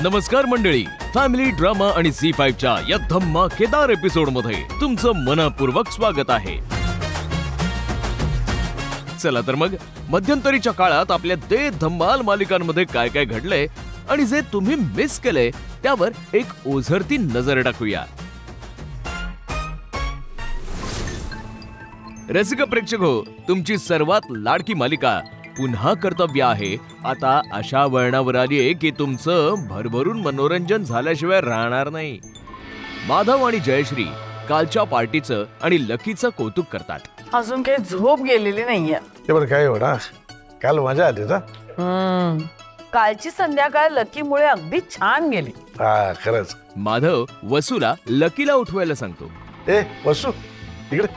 नमस्कार मंडळी, family drama आणि C5 च्या या धमाकेदार एपिसोड मध्ये तुमचं मनपूर्वक स्वागत आहे। चला तर मग मध्यंतरीच्या काळात आपल्या दे धम्माल मालिकांमध्ये काय काय घडलंय आणि जे तुम्ही मिस केले त्यावर एक ओझरती नजर टाकूया। रसिक प्रेक्षक हो, तुमची सर्वात लाडकी मालिका पुन्हा कर्तव्य आहे आता अशा वळणावर आली आहे की तुमचं भरभरून मनोरंजन झाल्याशिवाय राहणार नाही। माधव आणि जयश्री कालच्या पार्टीचं आणि लकीचं कौतुक करतात। अजून काही झोप गेलेली नाहीये। ते पण काय होणार, काल मजा आली ना। कालची संध्याकाळ लकीमुळे अगदी छान गेली। हा खरंच। माधव वसूला लकीला उठवायला सांगतो। ए वसू इकडे।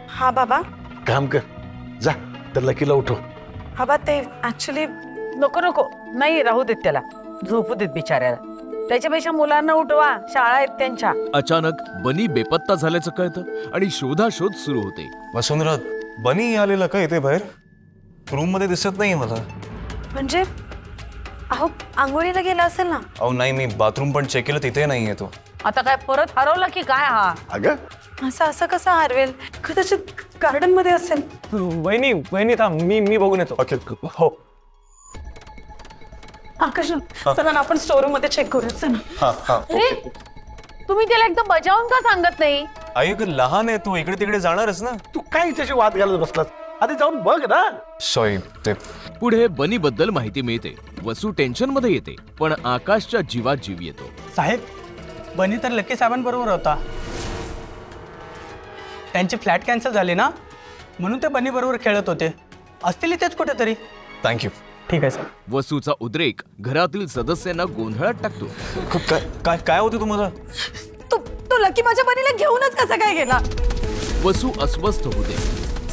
हा बाबा। काम कर, जा तर लकीला उठव। हा बा ते ऍक्च्युली नको नको नाही राहू देत, त्याला झोपू देत बिचाऱ्याला। त्याच्यापेक्षा मुलांना उठवा, शाळा आहेत त्यांच्या। अचानक बनी बेपत्ता झाल्याचं कळतं आणि शोधाशोध सुरू होते। वसुंधरा, बनी आलेला का इथे बाहेर? रूम मध्ये दिसत नाही मला। म्हणजे अहो आंघोळीला गेला असेल ना। अहो नाही, मी बाथरूम पण चेक केलं, तिथे नाहीये तो। आता काय परत हरवला की काय? हा अगं असं कसं हरवेल, कदाचित गार्डन मध्ये असेल। वहिनी थांब, मी बघून येतो। ओके हो आकाश चला ना आपण स्टोर रूम मध्ये चेक करूया। चला। अरे तुम्ही त्याला एकदम बजावून का सांगत नाही? आई लहान आहे तो, इकडे तिकडे जाणारच ना। तू काय त्याची वाद घालत बसलास? आधी जाऊन बघ ना। सॉरी ते पुढे बनी बद्दल माहिती मिळते। वसू टेन्शन मध्ये येते पण आकाशच्या जीवात जीव येतो। साहेब, बनी तर लकी साहेबांबरोबर होता। त्यांचे फ्लॅट कॅन्सल झाले ना, म्हणून ते बनी बरोबर खेळत होते। असतील इथेच कुठेतरी। थँक्यू। ठीक आहे सर। वसूचा उद्रेक घरातील सदस्यांना गोंधळात टाकतो। काय काय होतं तुम्हाला? तो लकी माझ्या बनीला घेऊनच कसा काय गेला? वसू अस्वस्थ होते।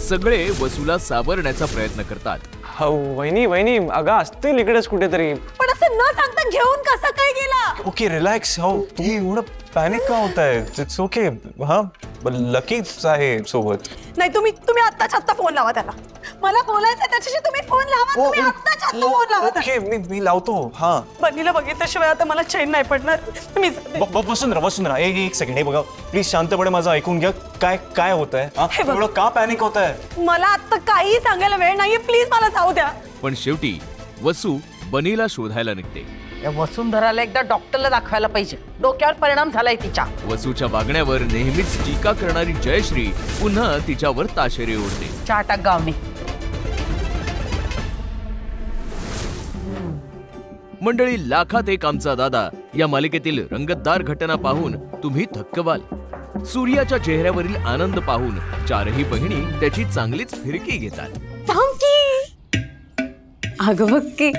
सगळे वसूला सावरण्याचा प्रयत्न करतात। हो वहिनी अगं असतील इकडेच कुठेतरी। पण असं न सांगता घेऊन कसा काय गेला? Okay relax. हो तुम्ही एवढं पॅनिक का होताय? It's okay. हा लकीच आहे सोबत। नाही तुम्ही आत्ताच्या आत्ता फोन लावा त्याला। मला बोलायचं त्याच्याशी, तुम्ही फोन लावा। तुम्ही आत्ताच्या आत्ता फोन लावा। ओके मी लावतो। हा बनीला बघितल्याशिवाय आता मला चैन नाही पडणार। मी वसुंधरा एक सेकंड, हे बघा प्लीज शांतपणे माझं ऐकून घ्या। काय होतंय? एवढं का पॅनिक होताय? मला आता काही सांगायला वेळ नाहीये, प्लीज मला जाऊ द्या। पण शेवटी वसू बनीला शोधायला निघते। या वसुंधराला एकदा डॉक्टरला दाखवायला पाहिजे, डोक्यावर परिणाम झालाय तिच्या। वसूच्या वागण्यावर नेहमीच टीका करणारी जयश्री पुन्हा तिच्यावर ताशेरे ओढते। चहा टाक गावनी। मंडळी, लाखात एक आमचा दादा या मालिकेतील रंगतदार घटना पाहून तुम्ही थक्कवाल। सूर्याच्या चेहऱ्यावरील आनंद पाहून चारही बहिणी त्याची चांगलीच फिरकी घेतात। अगं बघ की,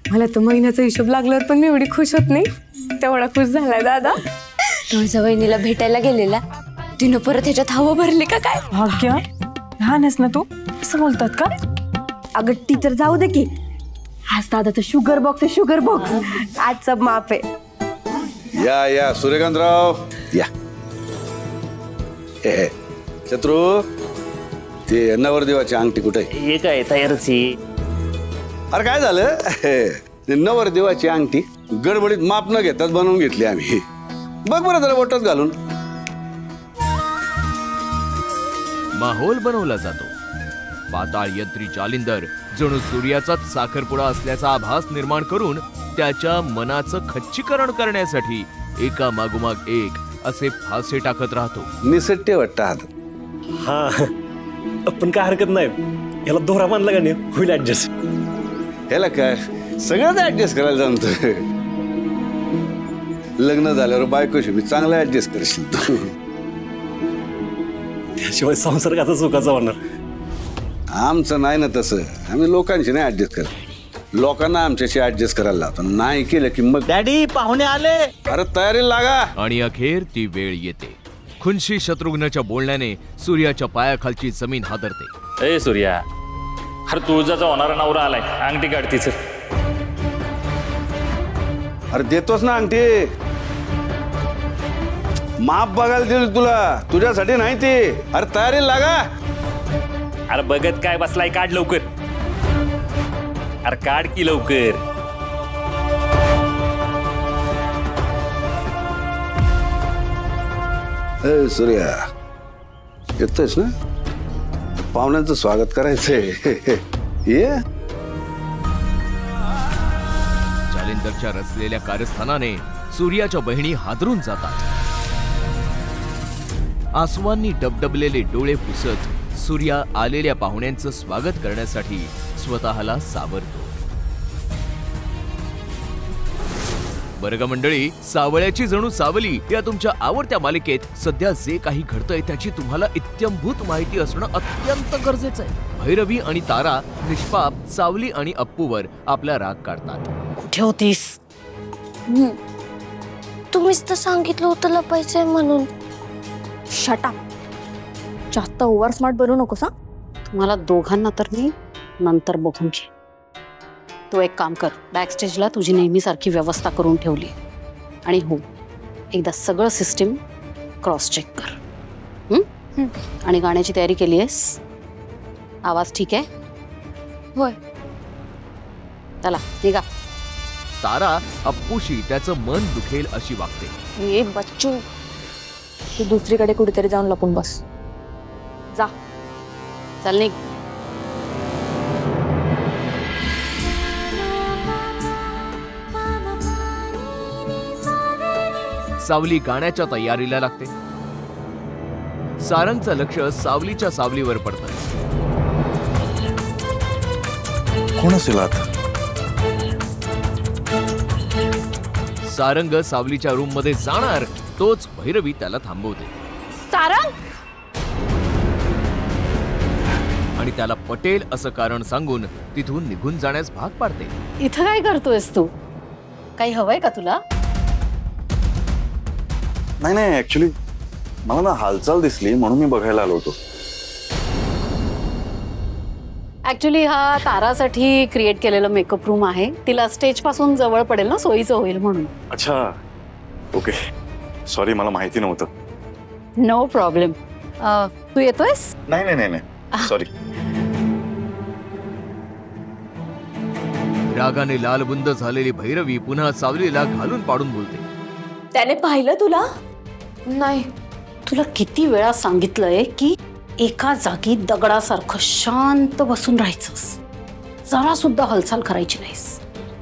मला तर महिन्याचा हिशोब लागल्यावर पण मी एवढी खुश होत नाही, तेवढा खुश झालाय दादा। तुळजा वहिनीला भेटायला गेलेला, तिनं परत ह्याच्यात हवा भरली का काय? भाग्य, लहान आहेस ना तू, असं बोलतात का? अगं टीचर जाऊ दे की, आज दादाचं शुगर बॉक्स आहे, शुगर बॉक्स आजचा माप आहे। या सूर्यकांतराव या। शत्रू, ते नवरदेवाची अंगठी कुठे? हे काय तयारच आहे? अरे काय झालं, नवरदेवाची अंगठी गडबडीत माप न घेताच बनवून घेतली आम्ही। बघ बरं जरा बोटात घालून। माहोल बनवला जातो। पाताळ यंत्री जालिंदर जणू सूर्याचाच साखरपुडा असल्याचा आभास निर्माण करून त्याच्या मनाचं खच्चीकरण करण्यासाठी एका मागोमाग एक असे फासे टाकत राहतो। निसट्टे वाटतात। हा पण काय हरकत नाही, याला दोरा बांधला का नाही, होईल ऍडजस्ट। ह्याला काय सगळंच ऍडजस्ट करायला जमतं। लग्न झाल्यावर बायकोशी मी चांगला ऍडजस्ट करशील तू। त्याशिवाय संसार कसा सुखाचा होणार? आमचं नाही ना तसं, आम्ही लोकांशी नाही ऍडजस्ट करत, लोकांना आमच्याशी ऍडजस्ट करायला लावतो। नाही केलं की मग डॅडी पाहुणे आले, अरे तयारीला लागा। आणि अखेर ती वेळ येते। खुनशी शत्रुघ्नच्या बोलण्याने सूर्याच्या पायाखालची जमीन हादरते। ए सूर्या, अरे तुळजाचा होणारा नवरा आलाय, अंगठी काढ तिचं। अरे देतोस ना अंगठी, माप बघायला दिली तुला, तुझ्यासाठी नाही ती। अरे तयारीला लागा। अरे बघत काय बसलाय, काढ लवकर। अरे काढ की लवकर। ए सूर्या, येतोयस ना? पाहुण्यांचं स्वागत करायचंय. ये. जालिंदरच्या रचलेल्या कारस्थानाने सूर्याच्या बहिणी हादरून जातात. आसवांनी डबडबलेले डोळे पुसत सूर्या आलेल्या पाहुण्यांचं स्वागत करण्यासाठी स्वतःला सावरतो. बरं मंडळी, सावळ्याची जणू सावली या तुमच्या आवडत्या मालिकेत सध्या जे काही घडतंय त्याची तुम्हाला इत्यंभूत माहिती असणं अत्यंत गरजेचं आहे. भैरवी आणि तारा निष्पाप सावली आणि अप्पूवर आपला राग काढतात. कुठे होतीस? तुम्हीच तर सांगितलं होतं लपायचंय म्हणून. Shut up. जास्त ओव्हर स्मार्ट बनू नकोस हा. तुम्हाला दोघांना तर मी नंतर बघून घे. तू एक काम कर, बॅकस्टेजला तुझी नेहमीसारखी व्यवस्था करून ठेवली आणि हो, एकदा सगळं सिस्टीम क्रॉस चेक कर. आणि गाण्याची तयारी केली आहेस? आवाज ठीक आहे? होय. चला निघा. तारा अप्पूशी त्याचं मन दुखेल अशी वागते. ए बच्चू, तू दुसरीकडे कुठेतरी जाऊन लपून बस. जा, चल निघ. सावली गाण्याच्या तयारीला लागते. सारंगचं लक्ष सावलीच्या सावलीवर पडतं. कोण असेल आता? सारंग सावलीच्या रूम मध्ये जाणार तोच भैरवी त्याला थांबवते. सारंग! आणि त्याला पटेल असं कारण सांगून तिथून निघून जाण्यास भाग पाडते. इथं काय करतोयस तू? काही हवंय का तुला? नाही ऍक्च्युली मला ना हालचाल दिसली म्हणून मी बघायला आलो होतो. ऍक्च्युली हा तारासाठी क्रिएट केलेलं मेकअप रूम आहे. तिला स्टेज पासून जवळ पडेल ना, सोयीचं होईल म्हणून. अच्छा, ओके. सॉरी, मला माहिती नव्हतं. No problem. तू येतोयस? नाही सॉरी. रागाने लालबुंद झालेली भैरवी पुन्हा सावलीला घालून पाडून बोलते. त्याने पाहिलं तुला? नाही. तुला किती वेळा सांगितलंय की एका जागी दगडासारखं शांत बसून राहायचंस, जरा सुद्धा हालचाल करायची नाहीस.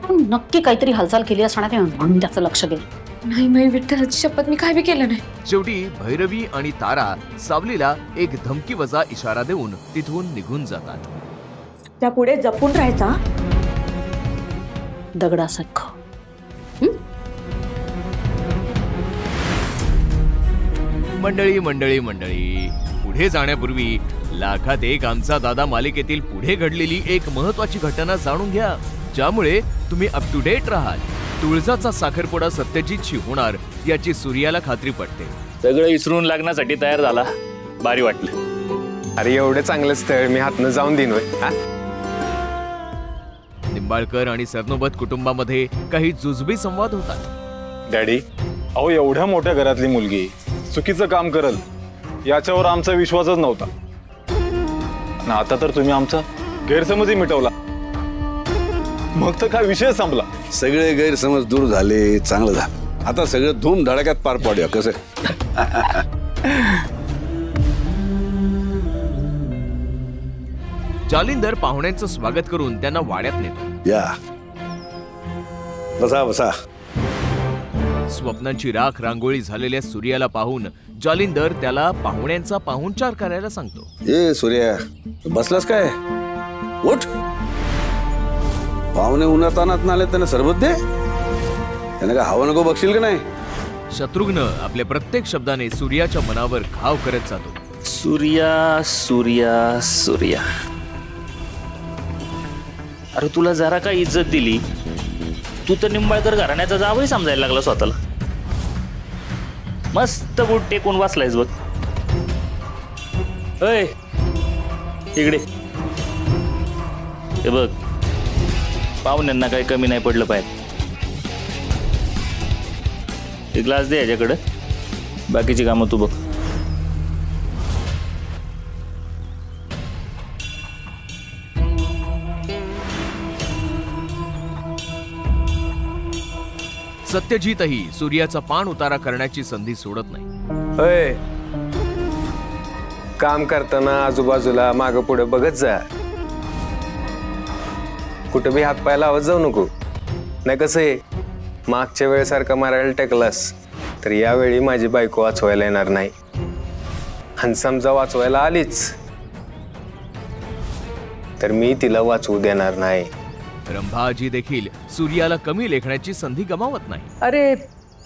पण नक्की काहीतरी हालचाल केली असणार आहे म्हणून त्याचं लक्ष गेलं. नाही मी विठ्ठलाची शपथ, मी काय बी केलं नाही. शेवटी भैरवी आणि तारा सावलीला एक धमकीवजा इशारा देऊन तिथून निघून जातात. त्या पुढे जपून राहायचा, दगडासारखं. मंडळी पुढे जाण्यापूर्वी लाखात एक आमचा दादा मालिकेतील पुढे घडलेली एक महत्वाची घटना जाणून घ्या, ज्यामुळे तुम्ही अप टू डेट राहाल. तुळजाचा साखरपुडा सत्यजितशी होणार याची सूर्याला खात्री पटते. सगळं विसरून लग्नासाठी तयार झाला. भारी वाटलं. अरे एवढं चांगलं स्थळ मी हातनं जाऊन देईन. निंबाळकर आणि सरनोबत कुटुंबामध्ये काही जुजबी संवाद होतात. डॅडी, अहो एवढ्या मोठ्या घरातली मुलगी चुकीचं काम करल याच्यावर आमचा विश्वासच नव्हता ना. आता तर तुम्ही आमचा गैरसमजही मिटवला. मग तर काय विषय संपला. सगळे गैरसमज दूर झाले, चांगलं झालं. आता सगळं धूम धडाक्यात पार पाडूया. कसं? जालिंदर पाहुण्यांचं स्वागत करून त्यांना वाड्यात नेतो. या, बसा. स्वप्नांची राख रांगोळी झालेल्या सूर्याला पाहून जालिंदर त्याला पाहुण्यांचा पाहुणचार करायला सांगतो. ए सूर्या, बसलास काय? उठ. पाहुणे उन्हात अनात आले त्यांना सरबत दे. त्यांना काय हवं नको बघशील का नाही? शत्रुघ्न आपल्या प्रत्येक शब्दाने सूर्याच्या मनावर घाव करत जातो. सूर्या सूर्या सूर्या, अरे तुला जरा काय इज्जत दिली? तू तर निंबाळकर घराण्याचा जावई समजायला लागला स्वतःला. मस्त बूट टेकून बसलायस बघ. अय इकडे हे बघ, पाहुण्यांना काही कमी नाही पडलं पाहिजे. एक ग्लास दे याच्याकडे, बाकीची कामं तू बघ. सत्यजितही सूर्याचा पान उतारा करण्याची संधी सोडत नाही. अय काम करताना आजूबाजूला मागं पुढे बघत जा. कुठं बी हातपाय लावत जाऊ नको. नाही कसं आहे, मागच्या वेळेसारखा मारायला टेकलास तर यावेळी माझी बायको वाचवायला येणार नाही. आणि समजा वाचवायला आलीच तर मी तिला वाचवू देणार नाही. रंभाजी देखील सूर्याला कमी लेखण्याची संधी गमावत नाही. अरे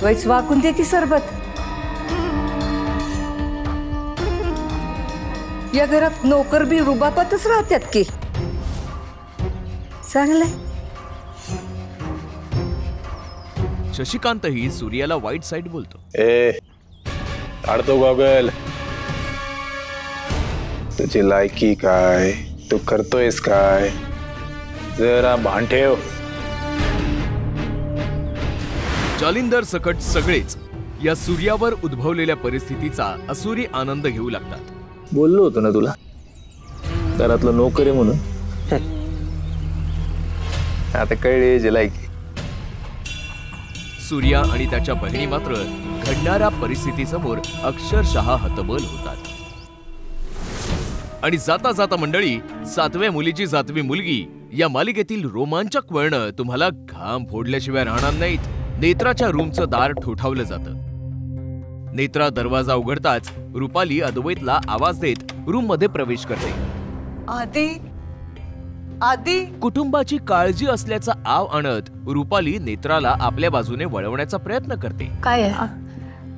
वैस वाकून दे की सरबत. या घरात नोकर बी रुबाबातच राहतात की. चांगलंय. शशिकांतही सूर्याला वाईट साईड बोलतो. ए काढतो गॉगल. तुझी लायकी काय, तू करतोयस काय, जरा भान ठेव. जालिंदर सकट सगळेच या सूर्यावर उद्भवलेल्या परिस्थितीचा असुरी आनंद घेऊ लागतात. बोललो होतो ना तुला घरातलं नोकर आहे म्हणून. आता कळले जे लायकी. सूर्या आणि त्याच्या बहिणी मात्र घडणाऱ्या परिस्थितीसमोर अक्षरशः हतबल होतात. आणि जाता जाता मंडळी, 7व्या मुलीची 7वी मुलगी या मालिकेतील रोमांचक वळण तुम्हाला घाम फोडल्याशिवाय राहणार नाहीत. नेत्राच्या रूमचं दार ठोठावलं जातं. नेत्रा दरवाजा उघडताच रुपाली अद्वैतला आवाज देत रूम मध्ये प्रवेश करते. आधी आधी कुटुंबाची काळजी असल्याचा आव आणत रुपाली नेत्राला आपल्या बाजूने वळवण्याचा प्रयत्न करते. काय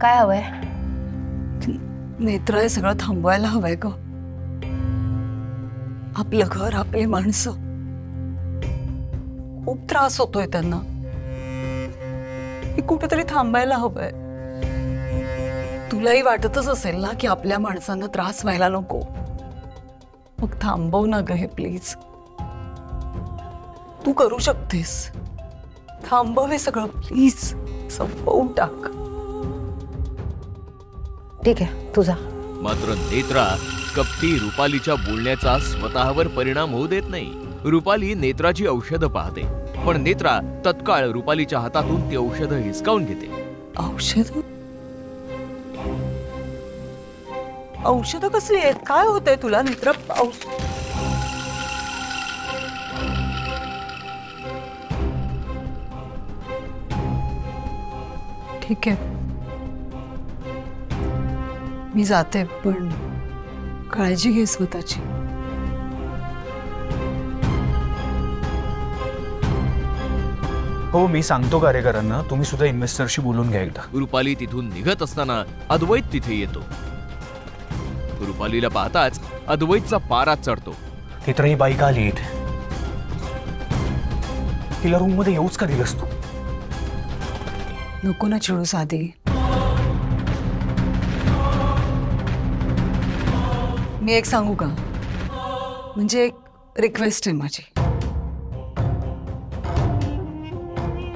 काय हवंय? नेत्र हे सगळं थांबवायला हवंय ग. आपलं घर, आपली माणसं, खूप त्रास होतोय त्यांना. हे कुठेतरी थांबायला हवंय. तुलाही वाटतच असेल ना की आपल्या माणसांना त्रास व्हायला नको. मग थांबव ना ग हे प्लीज. तू करू शकतेस. थांबव हे सगळं प्लीज. संपवून टाक. ठीक आहे तुझा. मात्र नेत्रा कपटी रुपालीच्या बोलण्याचा स्वतःवर परिणाम होऊ देत नाही. रुपाली नेत्राची औषधं पाहते, पण नेत्रा तत्काळ रुपालीच्या हातातून ती औषधं हिसकावून घेते. औषध? औषधं कसली आहेत? काय होतंय तुला नेत्र? ठीक आहे, मी जाते, पण काळजी घे स्वतःची. हो, मी सांगतो कार्यकरांना, तुम्ही सुद्धा इन्व्हेस्टरशी बोलून घ्या एकदा. रुपाली तिथून निघत असताना अद्वैत तिथे येतो. रुपालीला पाहताच अद्वैतचा पारा चढतो. ती तर ही बाई का आली इथे? तिला रूम मध्ये येऊच का दिलंस तू? नको ना चिडू साधी. मी एक सांगू का? म्हणजे एक रिक्वेस्ट आहे माझी.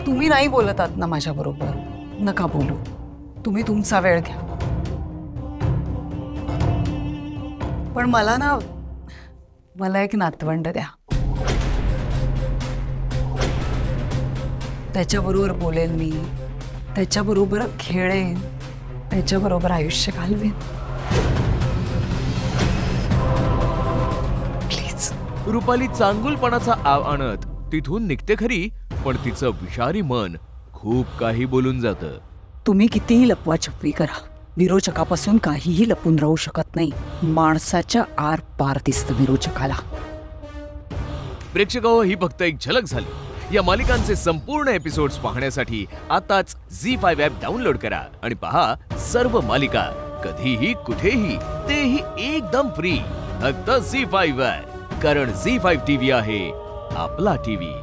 तुम्ही नाही बोलत आहात ना माझ्या बरोबर, नका बोलू. तुम्ही तुमचा वेळ घ्या. पण मला एक नातवंड द्या. त्याच्याबरोबर बोलेल मी, त्याच्याबरोबर खेळेन, त्याच्याबरोबर आयुष्य घालवेन. प्लीज. रुपाली चांगुलपणाचा आव आणत तिथून निघते खरी, पण तिचं विषारी मन खूप काही बोलून जातं. तुम्ही कितीही लपवाछपवी करा, विरोचकापासून काहीही लपून राहू शकत नाही. माणसाच्या आर पार दिसतं विरोचकाला. प्रेक्षकांनो, ही फक्त एक झलक झाली. या मालिकांचे संपूर्ण एपिसोड्स पाहण्यासाठी आताच झी5 ॲप डाउनलोड करा आणि पहा सर्व मालिका कधीही कुठेही, तेही एकदम फ्री. फक्त झी5 वर. कारण झी5 टीव्ही आहे आपला टीव्ही.